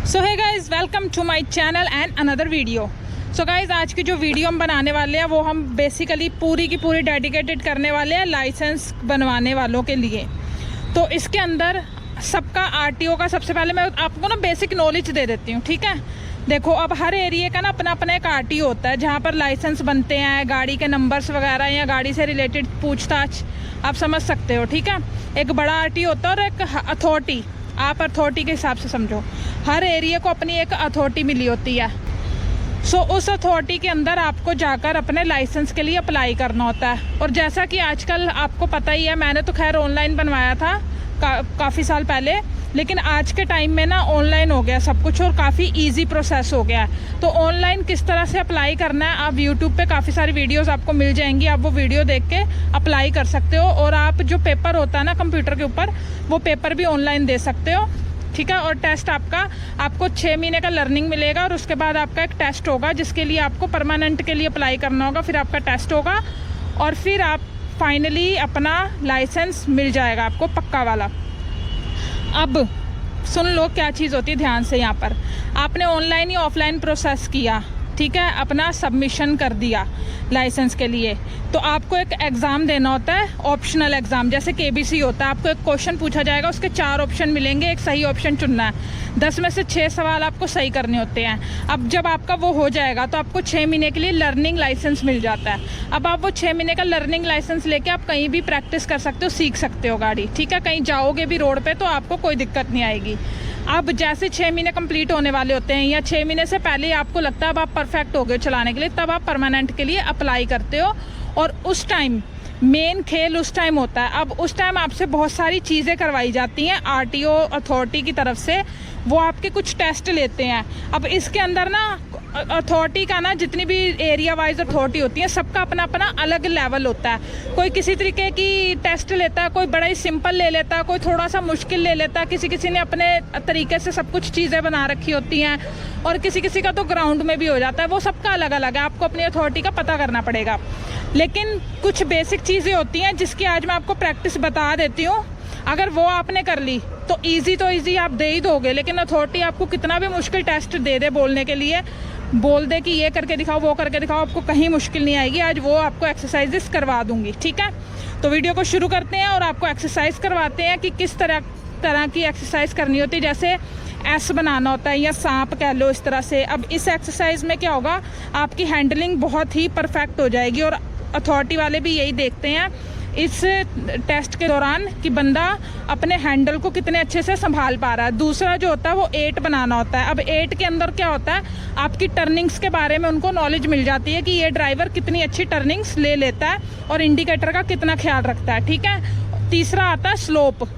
सो है guys, welcome to my channel and another video. So guys, आज की जो वीडियो हम बनाने वाले हैं वो हम बेसिकली पूरी की पूरी डेडिकेटेड करने वाले हैं लाइसेंस बनवाने वालों के लिए। तो इसके अंदर सबका आरटीओ का सबसे पहले मैं आपको ना बेसिक नॉलेज दे देती हूँ, ठीक है। देखो, अब हर एरिया का ना अपना अपना एक आरटीओ होता है जहाँ पर लाइसेंस बनते हैं, गाड़ी के नंबर्स वगैरह या गाड़ी से रिलेटेड पूछताछ आप समझ सकते हो, ठीक है। एक बड़ा आरटीओ होता है और एक अथॉरिटी, आप अथॉरिटी के हिसाब से समझो। हर एरिया को अपनी एक अथॉरिटी मिली होती है। सो उस अथॉरिटी के अंदर आपको जाकर अपने लाइसेंस के लिए अप्लाई करना होता है। और जैसा कि आजकल आपको पता ही है, मैंने तो खैर ऑनलाइन बनवाया था काफ़ी साल पहले, लेकिन आज के टाइम में ना ऑनलाइन हो गया सब कुछ और काफ़ी इजी प्रोसेस हो गया है। तो ऑनलाइन किस तरह से अप्लाई करना है, आप यूट्यूब पे काफ़ी सारी वीडियोस आपको मिल जाएंगी, आप वो वीडियो देख के अप्लाई कर सकते हो। और आप जो पेपर होता है ना कंप्यूटर के ऊपर, वो पेपर भी ऑनलाइन दे सकते हो, ठीक है। और टेस्ट आपको 6 महीने का लर्निंग मिलेगा और उसके बाद आपका एक टेस्ट होगा जिसके लिए आपको परमानेंट के लिए अप्लाई करना होगा। फिर आपका टेस्ट होगा और फिर आप फाइनली अपना लाइसेंस मिल जाएगा आपको, पक्का वाला। अब सुन लो क्या चीज़ होती है ध्यान से। यहाँ पर आपने ऑनलाइन या ऑफलाइन प्रोसेस किया, ठीक है, अपना सबमिशन कर दिया लाइसेंस के लिए, तो आपको एक एग्ज़ाम देना होता है, ऑप्शनल एग्ज़ाम, जैसे केबीसी होता है। आपको एक क्वेश्चन पूछा जाएगा, उसके 4 ऑप्शन मिलेंगे, एक सही ऑप्शन चुनना है। 10 में से 6 सवाल आपको सही करने होते हैं। अब जब आपका वो हो जाएगा तो आपको 6 महीने के लिए लर्निंग लाइसेंस मिल जाता है। अब आप वो 6 महीने का लर्निंग लाइसेंस लेके आप कहीं भी प्रैक्टिस कर सकते हो, सीख सकते हो गाड़ी, ठीक है। कहीं जाओगे भी रोड पर तो आपको कोई दिक्कत नहीं आएगी। अब जैसे 6 महीने कंप्लीट होने वाले होते हैं या 6 महीने से पहले आपको लगता है अब आप परफेक्ट हो गए चलाने के लिए, तब आप परमानेंट के लिए अप्लाई करते हो। और उस टाइम मेन खेल उस टाइम होता है। अब उस टाइम आपसे बहुत सारी चीज़ें करवाई जाती हैं आरटीओ अथॉरिटी की तरफ से, वो आपके कुछ टेस्ट लेते हैं। अब इसके अंदर ना अथॉरिटी का ना, जितनी भी एरिया वाइज अथॉरिटी होती है, सबका अपना अपना अलग लेवल होता है। कोई किसी तरीके की टेस्ट लेता है, कोई बड़ा ही सिंपल ले लेता है, कोई थोड़ा सा मुश्किल ले लेता है, किसी किसी ने अपने तरीके से सब कुछ चीज़ें बना रखी होती हैं, और किसी किसी का तो ग्राउंड में भी हो जाता है। वो सबका अलग अलग है, आपको अपनी अथॉरिटी का पता करना पड़ेगा। लेकिन कुछ बेसिक चीज़ें होती हैं जिसकी आज मैं आपको प्रैक्टिस बता देती हूँ। अगर वो आपने कर ली तो इजी आप दे ही दोगे। लेकिन अथॉरिटी आपको कितना भी मुश्किल टेस्ट दे दे, बोलने के लिए बोल दे कि ये करके दिखाओ, वो करके दिखाओ, आपको कहीं मुश्किल नहीं आएगी। आज वो आपको एक्सरसाइजेस करवा दूंगी, ठीक है। तो वीडियो को शुरू करते हैं और आपको एक्सरसाइज करवाते हैं कि किस तरह की एक्सरसाइज करनी होती है। जैसे एस बनाना होता है या सांप कह लो, इस तरह से। अब इस एक्सरसाइज में क्या होगा, आपकी हैंडलिंग बहुत ही परफेक्ट हो जाएगी। और अथॉरिटी वाले भी यही देखते हैं इस टेस्ट के दौरान कि बंदा अपने हैंडल को कितने अच्छे से संभाल पा रहा है। दूसरा जो होता है वो 8 बनाना होता है। अब 8 के अंदर क्या होता है, आपकी टर्निंग्स के बारे में उनको नॉलेज मिल जाती है कि ये ड्राइवर कितनी अच्छी टर्निंग्स ले लेता है और इंडिकेटर का कितना ख्याल रखता है, ठीक है। तीसरा आता है स्लोप,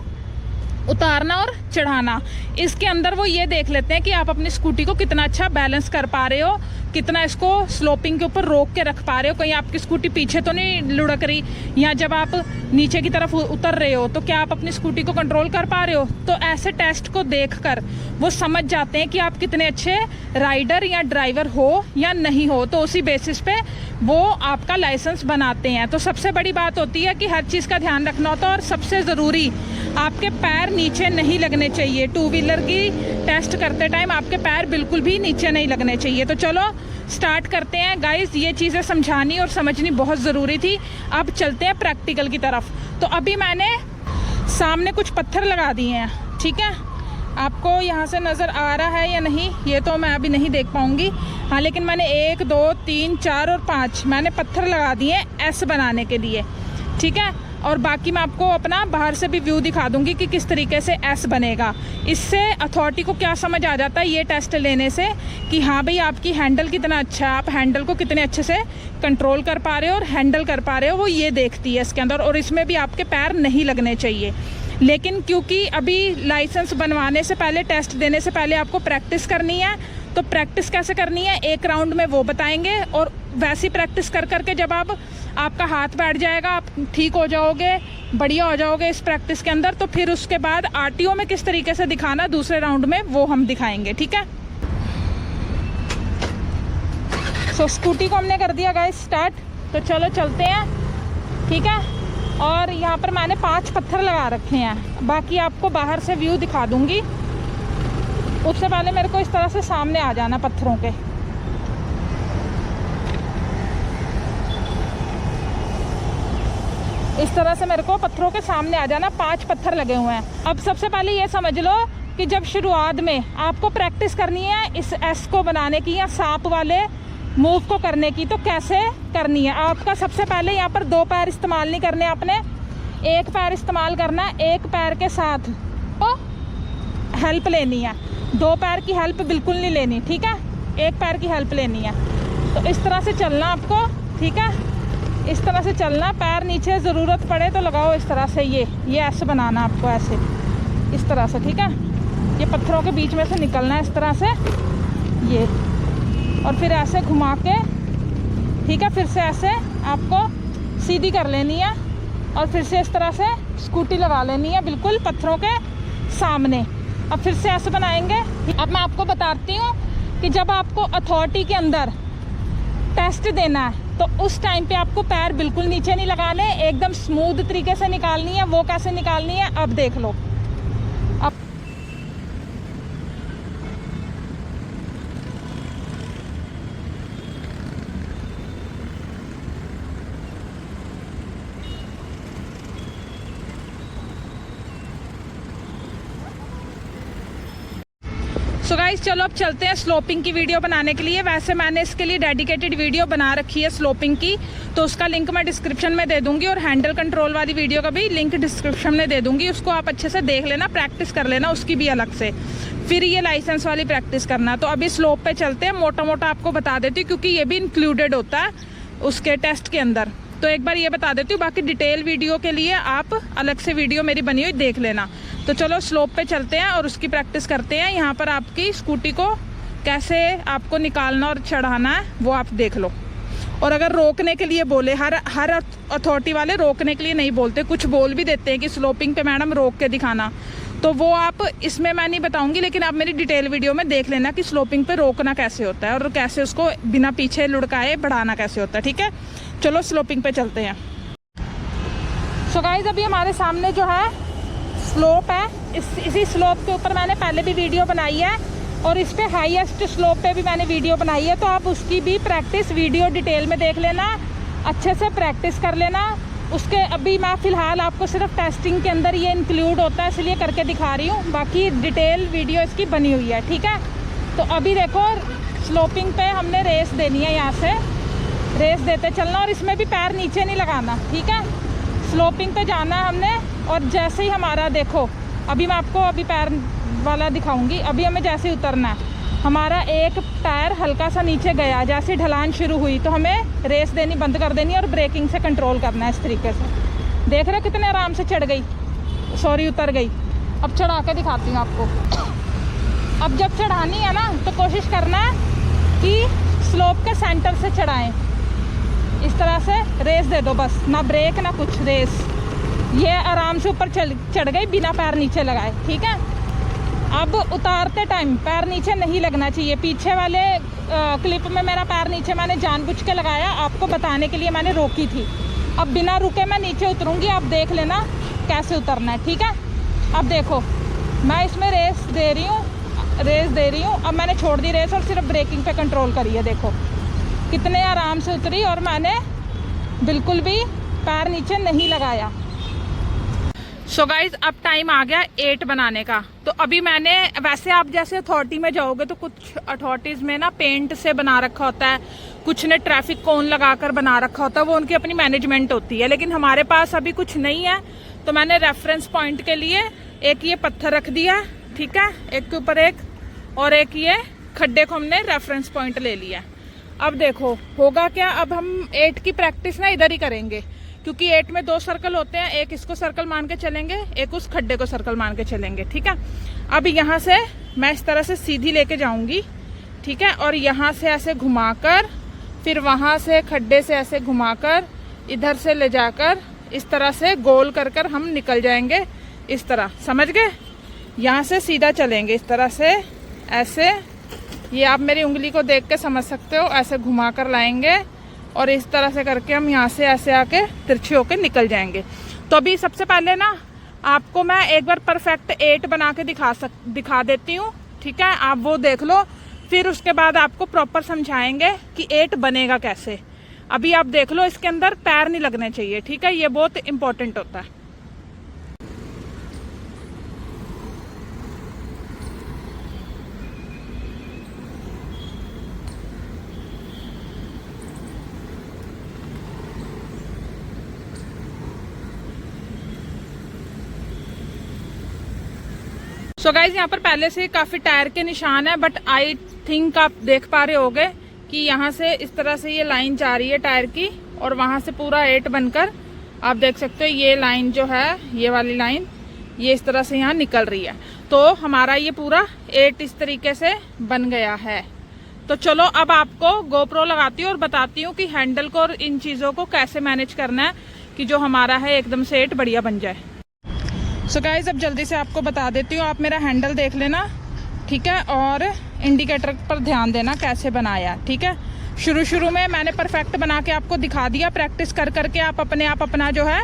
उतारना और चढ़ाना। इसके अंदर वो ये देख लेते हैं कि आप अपनी स्कूटी को कितना अच्छा बैलेंस कर पा रहे हो, कितना इसको स्लोपिंग के ऊपर रोक के रख पा रहे हो, कहीं आपकी स्कूटी पीछे तो नहीं लुढ़क रही, या जब आप नीचे की तरफ उतर रहे हो तो क्या आप अपनी स्कूटी को कंट्रोल कर पा रहे हो। तो ऐसे टेस्ट को देखकर वो समझ जाते हैं कि आप कितने अच्छे राइडर या ड्राइवर हो या नहीं हो। तो उसी बेसिस पे वो आपका लाइसेंस बनाते हैं। तो सबसे बड़ी बात होती है कि हर चीज़ का ध्यान रखना होता है। और सबसे ज़रूरी, आपके पैर नीचे नहीं लगने चाहिए। 2 व्हीलर की टेस्ट करते टाइम आपके पैर बिल्कुल भी नीचे नहीं लगने चाहिए। तो चलो स्टार्ट करते हैं गाइस। ये चीज़ें समझानी और समझनी बहुत ज़रूरी थी। अब चलते हैं प्रैक्टिकल की तरफ। तो अभी मैंने सामने कुछ पत्थर लगा दिए हैं, ठीक है। आपको यहाँ से नज़र आ रहा है या नहीं ये तो मैं अभी नहीं देख पाऊँगी, हाँ, लेकिन मैंने 1 2 3 4 और 5 मैंने पत्थर लगा दिए एस बनाने के लिए, ठीक है। और बाकी मैं आपको अपना बाहर से भी व्यू दिखा दूंगी कि किस तरीके से एस बनेगा। इससे अथॉरिटी को क्या समझ आ जाता है ये टेस्ट लेने से कि हाँ भाई आपकी हैंडल कितना अच्छा है, आप हैंडल को कितने अच्छे से कंट्रोल कर पा रहे हो और हैंडल कर पा रहे हो, वो ये देखती है इसके अंदर। और इसमें भी आपके पैर नहीं लगने चाहिए। लेकिन क्योंकि अभी लाइसेंस बनवाने से पहले, टेस्ट देने से पहले आपको प्रैक्टिस करनी है, तो प्रैक्टिस कैसे करनी है एक राउंड में वो बताएंगे। और वैसी प्रैक्टिस कर करके जब आपका हाथ बैठ जाएगा, आप ठीक हो जाओगे, बढ़िया हो जाओगे इस प्रैक्टिस के अंदर, तो फिर उसके बाद आरटीओ में किस तरीके से दिखाना दूसरे राउंड में वो हम दिखाएंगे, ठीक है। सो स्कूटी को हमने कर दिया गाइस स्टार्ट, तो चलो चलते हैं, ठीक है। और यहाँ पर मैंने 5 पत्थर लगा रखे हैं, बाकी आपको बाहर से व्यू दिखा दूंगी। उससे पहले मेरे को इस तरह से सामने आ जाना पत्थरों के। इस तरह से मेरे को पत्थरों के सामने आ जाना। 5 पत्थर लगे हुए हैं। अब सबसे पहले ये समझ लो कि जब शुरुआत में आपको प्रैक्टिस करनी है इस एस को बनाने की या सांप वाले मूव को करने की, तो कैसे करनी है आपका। सबसे पहले यहाँ पर 2 पैर इस्तेमाल नहीं करने आपने, 1 पैर इस्तेमाल करना है। 1 पैर के साथ तो हेल्प लेनी है, 2 पैर की हेल्प बिल्कुल नहीं लेनी, ठीक है। 1 पैर की हेल्प लेनी है। तो इस तरह से चलना आपको, ठीक है। इस तरह से चलना, पैर नीचे ज़रूरत पड़े तो लगाओ इस तरह से। ये ऐसे बनाना आपको, ऐसे इस तरह से, ठीक है। ये पत्थरों के बीच में से निकलना है इस तरह से, ये, और फिर ऐसे घुमा के, ठीक है। फिर से ऐसे आपको सीधी कर लेनी है और फिर से इस तरह से स्कूटी लगा लेनी है बिल्कुल पत्थरों के सामने। अब फिर से ऐसे बनाएंगे। अब मैं आपको बताती हूँ कि जब आपको अथॉरिटी के अंदर टेस्ट देना है तो उस टाइम पे आपको पैर बिल्कुल नीचे नहीं लगाने, एकदम स्मूथ तरीके से निकालनी है। वो कैसे निकालनी है अब देख लो। अब सो गाइस चलो अब चलते हैं स्लोपिंग की वीडियो बनाने के लिए। वैसे मैंने इसके लिए डेडिकेटेड वीडियो बना रखी है स्लोपिंग की, तो उसका लिंक मैं डिस्क्रिप्शन में दे दूंगी और हैंडल कंट्रोल वाली वीडियो का भी लिंक डिस्क्रिप्शन में दे दूंगी। उसको आप अच्छे से देख लेना, प्रैक्टिस कर लेना उसकी भी अलग से, फिर ये लाइसेंस वाली प्रैक्टिस करना। तो अभी स्लोप पे चलते हैं। मोटा मोटा आपको बता देती हूँ क्योंकि ये भी इंक्लूडेड होता है उसके टेस्ट के अंदर, तो एक बार ये बता देती हूँ। बाकी डिटेल वीडियो के लिए आप अलग से वीडियो मेरी बनी हुई देख लेना। तो चलो स्लोप पे चलते हैं और उसकी प्रैक्टिस करते हैं। यहाँ पर आपकी स्कूटी को कैसे आपको निकालना और चढ़ाना है वो आप देख लो। और अगर रोकने के लिए बोले, हर अथॉरिटी वाले रोकने के लिए नहीं बोलते, कुछ बोल भी देते हैं कि स्लोपिंग पे मैडम रोक के दिखाना, तो वो आप इसमें मैं नहीं बताऊंगी, लेकिन आप मेरी डिटेल वीडियो में देख लेना कि स्लोपिंग पे रोकना कैसे होता है और कैसे उसको बिना पीछे लुढ़काए बढ़ाना कैसे होता है, ठीक है। चलो स्लोपिंग पे चलते हैं। सो गाइस अभी हमारे सामने जो है स्लोप है, इसी स्लोप के ऊपर मैंने पहले भी वीडियो बनाई है और इस पे हाईएस्ट स्लोप पे भी मैंने वीडियो बनाई है, तो आप उसकी भी प्रैक्टिस वीडियो डिटेल में देख लेना, अच्छे से प्रैक्टिस कर लेना उसके। अभी मैं फ़िलहाल आपको सिर्फ टेस्टिंग के अंदर ये इंक्लूड होता है इसलिए करके दिखा रही हूँ, बाकी डिटेल वीडियो इसकी बनी हुई है, ठीक है। तो अभी देखो स्लोपिंग पे हमने रेस देनी है, यहाँ से रेस देते चलना और इसमें भी पैर नीचे नहीं लगाना, ठीक है। स्लोपिंग पे जाना है हमने और जैसे ही हमारा देखो, अभी मैं आपको अभी पैर वाला दिखाऊंगी। अभी हमें जैसे ही उतरना है, हमारा एक टायर हल्का सा नीचे गया, जैसे ढलान शुरू हुई तो हमें रेस देनी बंद कर देनी है और ब्रेकिंग से कंट्रोल करना है इस तरीके से। देख रहे हो कितने आराम से चढ़ गई, सॉरी उतर गई। अब चढ़ा के दिखाती हूँ आपको। अब जब चढ़ानी है ना तो कोशिश करना है कि स्लोप के सेंटर से चढ़ाएं, इस तरह से रेस दे दो बस, ना ब्रेक ना कुछ, रेस। ये आराम से ऊपर चढ़ गई बिना पैर नीचे लगाए, ठीक है। अब उतारते टाइम पैर नीचे नहीं लगना चाहिए। पीछे वाले क्लिप में मेरा पैर नीचे मैंने जानबूझ के लगाया, आपको बताने के लिए मैंने रोकी थी। अब बिना रुके मैं नीचे उतरूँगी, आप देख लेना कैसे उतरना है, ठीक है। अब देखो मैं इसमें रेस दे रही हूँ। अब मैंने छोड़ दी रेस और सिर्फ ब्रेकिंग पे कंट्रोल करी है। देखो कितने आराम से उतरी और मैंने बिल्कुल भी पैर नीचे नहीं लगाया। सो गाइज अब टाइम आ गया 8 बनाने का। तो अभी मैंने, वैसे आप जैसे अथॉरिटी में जाओगे तो कुछ अथॉरिटीज में ना पेंट से बना रखा होता है, कुछ ने ट्रैफिक कोन लगाकर बना रखा होता है, वो उनकी अपनी मैनेजमेंट होती है। लेकिन हमारे पास अभी कुछ नहीं है, तो मैंने रेफरेंस पॉइंट के लिए एक ये पत्थर रख दिया, ठीक है, एक के ऊपर एक, और एक ये खड्डे को हमने रेफरेंस पॉइंट ले लिया। अब देखो होगा क्या, अब हम 8 की प्रैक्टिस ना इधर ही करेंगे क्योंकि 8 में 2 सर्कल होते हैं, एक इसको सर्कल मान के चलेंगे, एक उस खड्डे को सर्कल मान के चलेंगे, ठीक है। अब यहाँ से मैं इस तरह से सीधी लेके जाऊंगी, ठीक है, और यहाँ से ऐसे घुमाकर, फिर वहां से खड्डे से ऐसे घुमाकर, इधर से ले जाकर इस तरह से गोल कर कर हम निकल जाएंगे, इस तरह, समझ गए। यहाँ से सीधा चलेंगे इस तरह से, ऐसे, ये आप मेरी उंगली को देख के समझ सकते हो, ऐसे घुमा कर लाएंगे और इस तरह से करके हम यहाँ से ऐसे आके तिरछे होके निकल जाएंगे। तो अभी सबसे पहले ना आपको मैं एक बार परफेक्ट 8 बना के दिखा देती हूँ, ठीक है, आप वो देख लो, फिर उसके बाद आपको प्रॉपर समझाएंगे कि 8 बनेगा कैसे। अभी आप देख लो, इसके अंदर पैर नहीं लगने चाहिए, ठीक है, ये बहुत इंपॉर्टेंट होता है। सो गाइज यहाँ पर पहले से काफी टायर के निशान है, बट आई थिंक आप देख पा रहे होगे कि यहाँ से इस तरह से ये लाइन जा रही है टायर की, और वहां से पूरा 8 बनकर आप देख सकते हो ये लाइन जो है, ये वाली लाइन ये इस तरह से यहाँ निकल रही है। तो हमारा ये पूरा 8 इस तरीके से बन गया है। तो चलो अब आपको गोप्रो लगाती हूँ और बताती हूँ कि हैंडल को और इन चीज़ों को कैसे मैनेज करना है कि जो हमारा है एकदम से 8 बढ़िया बन जाए। सो गाइज अब जल्दी से आपको बता देती हूँ, आप मेरा हैंडल देख लेना, ठीक है, और इंडिकेटर पर ध्यान देना कैसे बनाया, ठीक है। शुरू में मैंने परफेक्ट बना के आपको दिखा दिया, प्रैक्टिस कर करके आप अपना जो है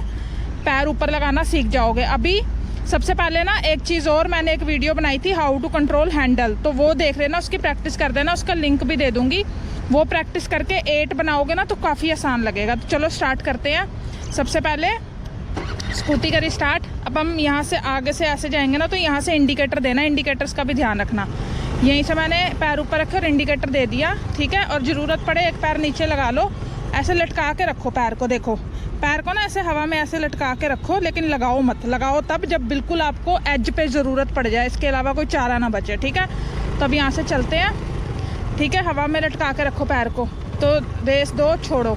पैर ऊपर लगाना सीख जाओगे। अभी सबसे पहले ना एक चीज़ और, मैंने एक वीडियो बनाई थी हाउ टू कंट्रोल हैंडल, तो वो देख लेना, उसकी प्रैक्टिस कर देना, उसका लिंक भी दे दूंगी। वो प्रैक्टिस करके 8 बनाओगे ना तो काफ़ी आसान लगेगा। तो चलो स्टार्ट करते हैं। सबसे पहले स्कूटी करी स्टार्ट। अब हम यहाँ से आगे से ऐसे जाएंगे ना, तो यहाँ से इंडिकेटर देना, इंडिकेटर्स का भी ध्यान रखना। यहीं से मैंने पैर ऊपर रखे और इंडिकेटर दे दिया, ठीक है। और ज़रूरत पड़े एक पैर नीचे लगा लो, ऐसे लटका के रखो पैर को, देखो पैर को ना ऐसे हवा में ऐसे लटका के रखो, लेकिन लगाओ मत, लगाओ तब जब बिल्कुल आपको एज पे ज़रूरत पड़ जाए, इसके अलावा कोई चारा ना बचे, ठीक है। तो अब यहाँ से चलते हैं, ठीक है, हवा में लटका के रखो पैर को। तो रेस दो, छोड़ो,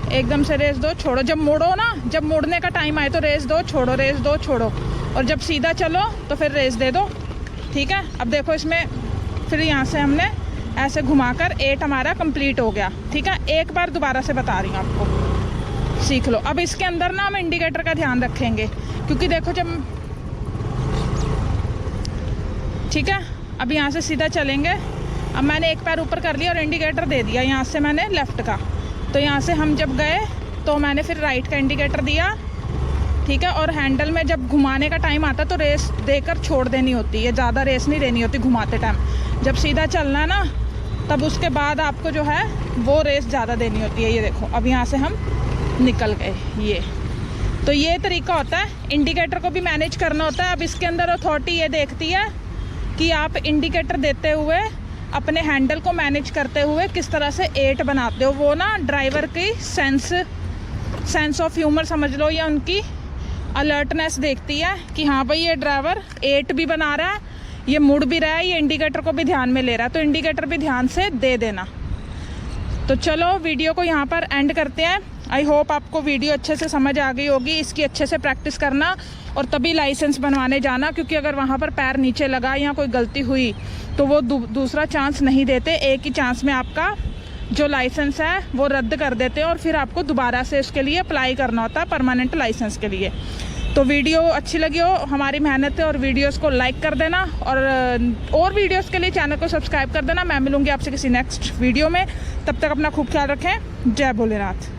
एकदम से रेस दो, छोड़ो। जब मोड़ो ना, जब मोड़ने का टाइम आए तो रेस दो, छोड़ो, रेस दो, छोड़ो, और जब सीधा चलो तो फिर रेस दे दो, ठीक है। अब देखो इसमें फिर यहाँ से हमने ऐसे घुमाकर 8 हमारा कंप्लीट हो गया, ठीक है। एक बार दोबारा से बता रही हूँ आपको, सीख लो। अब इसके अंदर ना हम इंडिकेटर का ध्यान रखेंगे, क्योंकि देखो जब, ठीक है, अब यहाँ से सीधा चलेंगे। अब मैंने एक पैर ऊपर कर लिया और इंडिकेटर दे दिया यहाँ से मैंने लेफ़्ट का। तो यहाँ से हम जब गए तो मैंने फिर राइट का इंडिकेटर दिया, ठीक है। और हैंडल में जब घुमाने का टाइम आता तो रेस देकर छोड़ देनी होती है, ज़्यादा रेस नहीं देनी होती घुमाते टाइम। जब सीधा चलना है ना, तब उसके बाद आपको जो है वो रेस ज़्यादा देनी होती है। ये देखो अब यहाँ से हम निकल गए, ये तो ये तरीका होता है, इंडिकेटर को भी मैनेज करना होता है। अब इसके अंदर अथॉरिटी ये देखती है कि आप इंडिकेटर देते हुए अपने हैंडल को मैनेज करते हुए किस तरह से 8 बनाते हो। वो ना ड्राइवर की सेंस ऑफ ह्यूमर समझ लो, या उनकी अलर्टनेस देखती है कि हाँ भाई ये ड्राइवर 8 भी बना रहा है, ये मुड़ भी रहा है, ये इंडिकेटर को भी ध्यान में ले रहा है, तो इंडिकेटर भी ध्यान से दे देना। तो चलो वीडियो को यहाँ पर एंड करते हैं। आई होप आपको वीडियो अच्छे से समझ आ गई होगी। इसकी अच्छे से प्रैक्टिस करना और तभी लाइसेंस बनवाने जाना, क्योंकि अगर वहाँ पर पैर नीचे लगा या कोई गलती हुई तो वो दूसरा चांस नहीं देते, एक ही चांस में आपका जो लाइसेंस है वो रद्द कर देते हैं और फिर आपको दोबारा से उसके लिए अप्लाई करना होता है परमानेंट लाइसेंस के लिए। तो वीडियो अच्छी लगी हो, हमारी मेहनत है, और वीडियोस को लाइक कर देना, और वीडियोस के लिए चैनल को सब्सक्राइब कर देना। मैं मिलूंगी आपसे किसी नेक्स्ट वीडियो में, तब तक अपना खूब ख्याल रखें। जय भोलेनाथ।